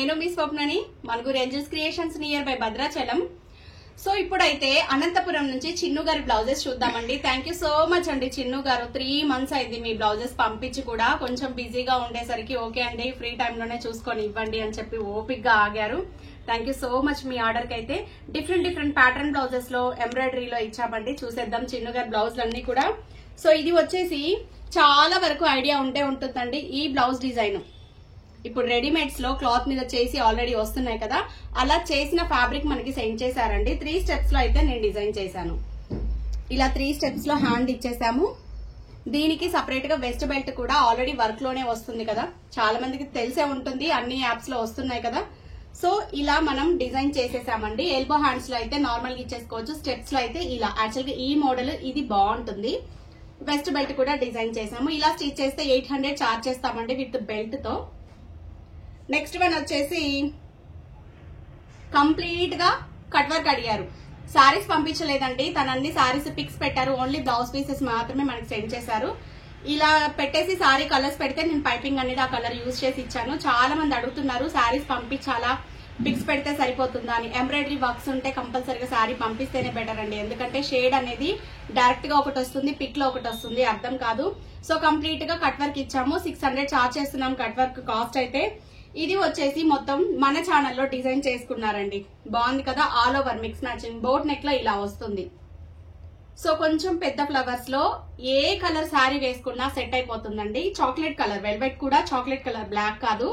నేను మీ స్వప్నని Manuguru angels creations nearby Bhadrachalam. So ఇప్పుడైతే అనంతపురం నుంచి చిన్ను గారి బ్లౌజెస్ చూద్దామండి. థ్యాంక్ యూ సో మచ్ అండి చిన్ను గారు. 3 months అయింది మీ బ్లౌజెస్ పంపించి కూడా. కొంచెం బిజీగా ఉండేసరికి ఓకే అండి ఫ్రీ టైంలోనే చూసుకొని ఇవ్వండి అని చెప్పి ఓపిక్గా ఆగారు. Thank you so much. మీ ఆర్డర్ కి అయితే డిఫరెంట్ ప్యాటర్న్ బ్లౌజెస్ లో ఎంబ్రాయిడరీలో ఇచ్చామండి. చూసేద్దాం చిన్ను గారి బ్లౌజులు అన్ని కూడా. సో ఇది వచ్చేసి చాలా వరకు ఐడియా ఉంటే ఉంటుందండి ఈ బ్లౌజ్ డిజైన్. ఇప్పుడు రెడీమేడ్స్ లో క్లాత్ మీద చేసి ఆల్రెడీ వస్తున్నాయి కదా, అలా చేసిన ఫ్యాబ్రిక్ మనకి సెండ్ చేశారండి. 3 steps లో అయితే నేను డిజైన్ చేశాను. ఇలా 3 steps లో హ్యాండ్ ఇచ్చేసాము. దీనికి సపరేట్ గా వెస్ట్ బెల్ట్ కూడా ఆల్రెడీ వర్క్ లోనే వస్తుంది కదా, చాలా మందికి తెలిసే ఉంటుంది, అన్ని యాప్స్ లో వస్తున్నాయి కదా. సో ఇలా మనం డిజైన్ చేసేసామండి. ఎల్బో హ్యాండ్స్ లో అయితే నార్మల్ గా ఇచ్చేసుకోవచ్చు, స్టెప్స్ లో అయితే ఇలా. యాక్చువల్ గా ఈ మోడల్ ఇది బాగుంటుంది. వెస్ట్ బెల్ట్ కూడా డిజైన్ చేసాము. ఇలా స్టిచ్ చేస్తే 800 చార్జ్ చేస్తామండి విత్ బెల్ట్ తో. నెక్స్ట్ వన్ వచ్చేసి కంప్లీట్ గా కట్ వర్క్ అడిగారు. సారీస్ పంపించలేదండి, తన అన్ని సారీస్ పిక్స్ పెట్టారు, ఓన్లీ బ్లౌజ్ పీసెస్ మాత్రమే మనకి సెండ్ చేశారు. ఇలా పెట్టేసి సారీ కలర్స్ పెడితే నేను పైపింగ్ అనేది ఆ కలర్ యూజ్ చేసి ఇచ్చాను. చాలా మంది అడుగుతున్నారు సారీస్ పంపించాలా, పిక్స్ పెడితే సరిపోతుందా అని. ఎంబ్రాయిడరీ వర్క్స్ ఉంటే కంపల్సరీగా సారీ పంపిస్తేనే బెటర్ అండి, ఎందుకంటే షేడ్ అనేది డైరెక్ట్ గా ఒకటి వస్తుంది, పిక్ లో ఒకటి వస్తుంది, అర్థం కాదు. సో కంప్లీట్ గా కట్ వర్క్ ఇచ్చాము. 600 చార్జ్ చేస్తున్నాం కట్ వర్క్ కాస్ట్ అయితే. ఇది వచ్చేసి మొత్తం మన ఛానల్లో డిజైన్ చేసుకున్నారండి. బాగుంది కదా, all over mix matching. Boat neck లో ఇలా వస్తుంది. సో కొంచెం పెద్ద ఫ్లవర్స్ లో ఏ కలర్ శారీ వేసుకున్నా సెట్ అయిపోతుందండి. చాక్లెట్ కలర్ వెల్వెట్ కూడా చాక్లెట్ కలర్, బ్లాక్ కాదు.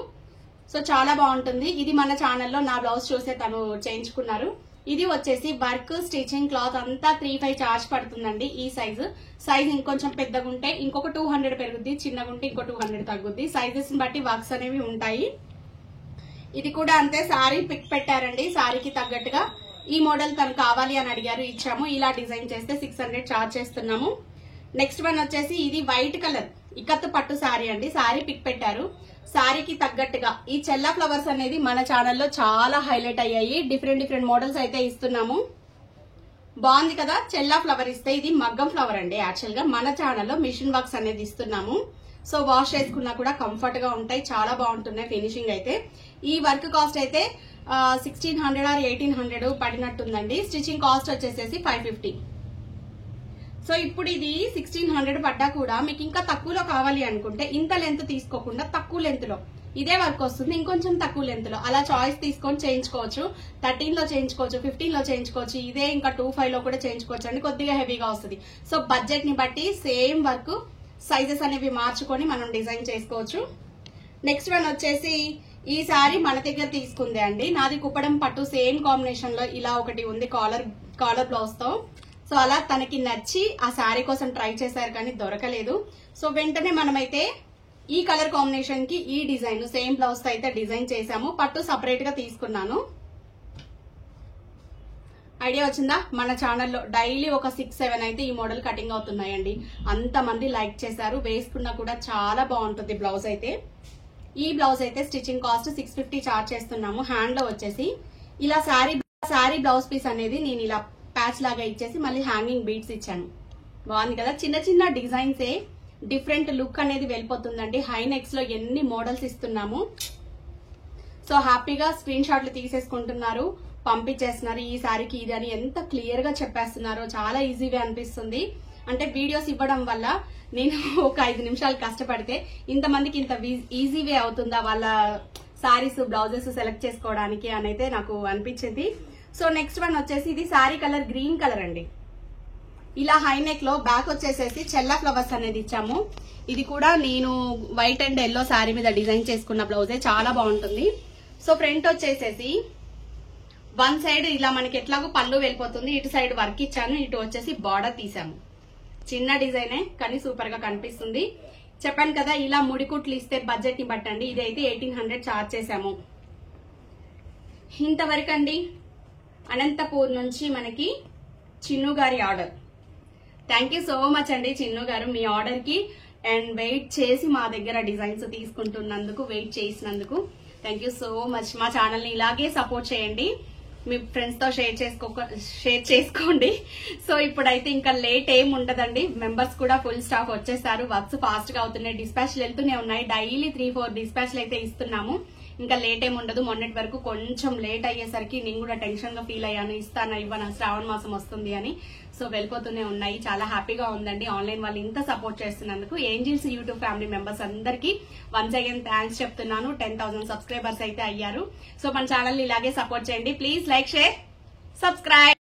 సో చాలా బాగుంటుంది. ఇది మన ఛానల్లో నా బ్లౌజ్ చూసే తను చేయించుకున్నారు. ఇది వచ్చేసి వర్క్ స్టిచింగ్ క్లాత్ అంతా 3,500 చార్జ్ పడుతుందండి. ఈ సైజ్ ఇంకొంచెం పెద్దగా ఉంటే ఇంకొక 200 పెరుగుద్ది, చిన్నగా ఉంటే ఇంకో 200 తగ్గుద్ది. సైజెస్ బట్టి వర్క్స్ అనేవి ఉంటాయి. ఇది కూడా అంతే, సారీ పిక్ పెట్టారండి. సారీకి తగ్గట్టుగా ఈ మోడల్ తను కావాలి అని అడిగారు, ఇచ్చాము. ఇలా డిజైన్ చేస్తే 600 చార్జ్ చేస్తున్నాము. నెక్స్ట్ వన్ వచ్చేసి ఇది వైట్ కలర్ ఇకత్తు పట్టు సారీ అండి. సారీ పిక్ పెట్టారు. సారీకి తగ్గట్టుగా ఈ చెల్లా ఫ్లవర్స్ అనేది మన ఛానల్లో చాలా హైలైట్ అయ్యాయి. డిఫరెంట్ మోడల్స్ అయితే ఇస్తున్నాము. బాగుంది కదా, చెల్లా ఫ్లవర్ ఇస్తే ఇది మగ్గం ఫ్లవర్ అండి. యాక్చువల్ గా మన ఛానల్లో మిషన్ వర్క్స్ అనేది ఇస్తున్నాము. సో వాష్ చేసుకున్నా కూడా కంఫర్ట్ గా ఉంటాయి, చాలా బాగుంటున్నాయి ఫినిషింగ్ అయితే. ఈ వర్క్ కాస్ట్ అయితే 1600 or 1800 పడినట్టుందండి. స్టిచ్చింగ్ కాస్ట్ వచ్చేసేసి 550. సో ఇప్పుడు ఇది 1600 పడ్డా కూడా మీకు ఇంకా తక్కువలో కావాలి అనుకుంటే ఇంత లెంత్ తీసుకోకుండా తక్కువ లెంత్ లో ఇదే వర్క్ వస్తుంది, ఇంకొంచెం తక్కువ లెంత్ లో అలా చాయిస్ తీసుకొని చేయించుకోవచ్చు. 13 లో చేయించుకోవచ్చు, 15 లో చేయించుకోవచ్చు, ఇదే ఇంకా 25 లో కూడా చేయించుకోవచ్చు అండి. కొద్దిగా హెవీగా వస్తుంది. సో బడ్జెట్ ని బట్టి సేమ్ వర్క్ సైజెస్ అనేవి మార్చుకొని మనం డిజైన్ చేసుకోవచ్చు. నెక్స్ట్ వన్ వచ్చేసి ఈ సారీ మన దగ్గర తీసుకుందే అండి. నాది కుప్పడం పట్టు సేమ్ కాంబినేషన్ లో ఇలా ఒకటి ఉంది కాలర్ బ్లౌజ్ తో. సో అలా తనకి నచ్చి ఆ సారీ కోసం ట్రై చేశారు కానీ దొరకలేదు. సో వెంటనే మనమైతే ఈ కలర్ కాంబినేషన్ కి ఈ డిజైన్ సేమ్ బ్లౌజ్ తో అయితే డిజైన్ చేశాము. పట్టు సపరేట్ గా తీసుకున్నాను. ఐడియా వచ్చిందా? మన ఛానల్లో డైలీ ఒక 6-7 అయితే ఈ మోడల్ కటింగ్ అవుతున్నాయండి. అంతమంది లైక్ చేశారు, వేసుకున్నా కూడా చాలా బాగుంటుంది బ్లౌజ్ అయితే. ఈ బ్లౌజ్ అయితే స్టిచ్చింగ్ కాస్ట్ 650 చార్జ్ చేస్తున్నాము. హ్యాండ్ లో వచ్చేసి ఇలా శారీ బ్లౌజ్ పీస్ అనేది నేను ఇలా ప్యాచ్ లాగా ఇచ్చేసి మళ్ళీ హ్యాంగింగ్ బీడ్స్ ఇచ్చాను. బాగుంది కదా, చిన్న డిజైన్సే డిఫరెంట్ లుక్ అనేది వెళ్ళిపోతుందండి. హై నెక్స్ లో ఎన్ని మోడల్స్ ఇస్తున్నాము. సో హ్యాపీగా స్క్రీన్ షాట్లు తీసేసుకుంటున్నారు, పంపించేస్తున్నారు. ఈ సారీకి ఇది అని ఎంత క్లియర్ గా చెప్పేస్తున్నారో, చాలా ఈజీగా అనిపిస్తుంది. అంటే వీడియోస్ ఇవ్వడం వల్ల నేను ఒక 5 నిమిషాలు కష్టపడితే ఇంతమందికి ఇంత ఈజీ వే అవుతుందా వాళ్ళ సారీస్ బ్లౌజెస్ సెలెక్ట్ చేసుకోవడానికి అని అయితే నాకు అనిపించింది. సో నెక్స్ట్ వన్ వచ్చేసి ఇది సారీ కలర్ గ్రీన్ కలర్ అండి. ఇలా హై నెక్ లో బ్యాక్ వచ్చేసేసి చెల్లా ఫ్లవర్స్ అనేది ఇచ్చాము. ఇది కూడా నేను వైట్ అండ్ ఎల్లో సారీ మీద డిజైన్ చేసుకున్న బ్లౌజే, చాలా బాగుంటుంది. సో ఫ్రంట్ వచ్చేసేసి వన్ సైడ్ ఇలా మనకి ఎట్లాగో పళ్ళు వెళ్ళిపోతుంది, ఇటు సైడ్ వర్క్ ఇచ్చాను, ఇటు వచ్చేసి బార్డర్ తీసాము. చిన్న డిజైనే కానీ సూపర్ గా కనిపిస్తుంది. చెప్పాను కదా ఇలా ముడికుట్లు ఇస్తే బడ్జెట్ ని బట్టండి. ఇది అయితే 1800 చార్జ్ చేసాము. ఇంతవరకు అండి అనంతపూర్ నుంచి మనకి చిన్ను గారి order. Thank you so much అండి చిన్ను గారు మీ ఆర్డర్ కి అండ్ వెయిట్ చేసి మా దగ్గర డిజైన్స్ తీసుకుంటున్నందుకు, వెయిట్ చేసినందుకు థ్యాంక్ యూ సో మచ్. మా ఛానల్ ని ఇలాగే సపోర్ట్ చేయండి, మీ ఫ్రెండ్స్ తో షేర్ చేసుకోండి. సో ఇప్పుడైతే ఇంకా లేట్ ఏం ఉండదండి. మెంబర్స్ కూడా ఫుల్ స్టాక్ వచ్చేసారు. వర్క్స్ ఫాస్ట్ గా అవుతున్నాయి, డిస్పాచ్లు వెళ్తూనే ఉన్నాయి. డైలీ 3-4 డిస్పాచ్లు అయితే ఇస్తున్నాము. ఇంకా లేట్ ఏమి ఉండదు. మొన్నటి వరకు కొంచెం లేట్ అయ్యేసరికి నేను కూడా టెన్షన్ గా ఫీల్ అయ్యాను, ఇస్తానా ఇవ్వనా, శ్రావణ మాసం వస్తుంది అని. సో వెళ్ళిపోతూనే ఉన్నాయి. చాలా హ్యాపీగా ఉందండి ఆన్లైన్ వాళ్ళు ఇంత సపోర్ట్ చేస్తున్నందుకు. ఏంజిల్స్ యూట్యూబ్ ఫ్యామిలీ మెంబర్స్ అందరికీ వన్స్ అగైన్ థ్యాంక్స్ చెప్తున్నాను. 10,000 సబ్స్క్రైబర్స్ అయితే అయ్యారు. సో మన ఛానల్ ని ఇలాగే సపోర్ట్ చేయండి. Please like, share, subscribe.